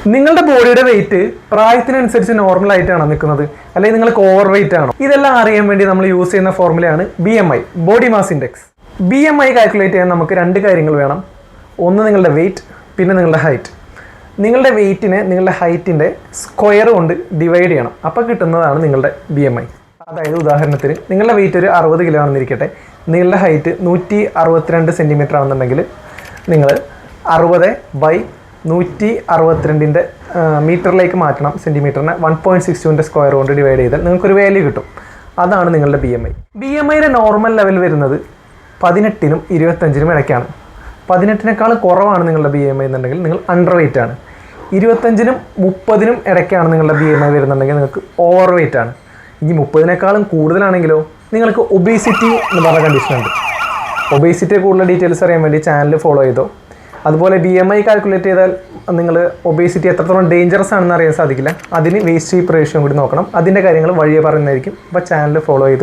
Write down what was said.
നിങ്ങളുടെ ബോഡിയുടെ wait പ്രായത്തിനനുസരിച്ച് normal ആയിട്ടാണോ നിൽക്കുന്നത്, അല്ലെങ്കിൽ നിങ്ങൾക്ക് ഓവർ വെയിറ്റ് ആണോ? ഇതെല്ലാം അറിയാൻ വേണ്ടി നമ്മൾ യൂസ് ചെയ്യുന്ന ഫോർമുലയാണ് BMI, body mass index. BMI calculate ചെയ്യാൻ നമുക്ക് രണ്ട് കാര്യങ്ങൾ വേണം. ഒന്ന് നിങ്ങളുടെ വെയിറ്റ്, പിന്നെ നിങ്ങളുടെ ഹൈറ്റ്. നിങ്ങളുടെ വെയിറ്റിനെ നിങ്ങളുടെ ഹൈറ്റിൻ്റെ സ്ക്വയർ കൊണ്ട് ഡിവൈഡ് ചെയ്യണം, അപ്പോൾ കിട്ടുന്നതാണ് നിങ്ങളുടെ BMI. അതായത് ഉദാഹരണത്തിന് നിങ്ങളുടെ വെയിറ്റ് ഒരു 60 കിലോ ആണെന്നിരിക്കട്ടെ, നിങ്ങളുടെ ഹൈറ്റ് 162 സെൻറ്റിമീറ്റർ ആണെന്നുണ്ടെങ്കിൽ നിങ്ങൾ 60/162 മീറ്ററിലേക്ക് മാറ്റണം. സെൻറ്റിമീറ്ററിനെ 1.62 സ്ക്വയർ കൊണ്ട് ഡിവൈഡ് ചെയ്താൽ നിങ്ങൾക്കൊരു വാല്യൂ കിട്ടും. അതാണ് നിങ്ങളുടെ BMI. BMIയുടെ നോർമൽ ലെവൽ വരുന്നത് 18നും 25നും ഇടയ്ക്കാണ്. 18നേക്കാൾ കുറവാണ് നിങ്ങളുടെ BMI എന്നുണ്ടെങ്കിൽ നിങ്ങൾ അണ്ടർ വെയിറ്റ് ആണ്. 25നും 30നും ഇടയ്ക്കാണ് നിങ്ങളുടെ BMI വരുന്നുണ്ടെങ്കിൽ നിങ്ങൾക്ക് ഓവർ വെയിറ്റ് ആണ്. ഇനി 30നേക്കാളും കൂടുതലാണെങ്കിലോ നിങ്ങൾക്ക് ഒബേസിറ്റി എന്ന് പറഞ്ഞ കണ്ടീഷൻ ഉണ്ട്. ഒബേസിറ്റിയെ കൂടുതൽ ഡീറ്റെയിൽസ് അറിയാൻ വേണ്ടി ചാനൽ ഫോളോ ചെയ്തോ. അതുപോലെ BMI കാൽക്കുലേറ്റ് ചെയ്താൽ നിങ്ങൾ ഒബേസിറ്റി എത്രത്തോളം ഡേഞ്ചറസ് ആണെന്ന് അറിയാൻ സാധിക്കില്ല. അതിന് വേസ്റ്റ് ഹീപ്പ് റേഷ്യോ കൂടി നോക്കണം. അതിൻ്റെ കാര്യങ്ങൾ വഴിയെ പറയുന്നതായിരിക്കും. അപ്പോൾ ചാനൽ ഫോളോ ചെയ്ത്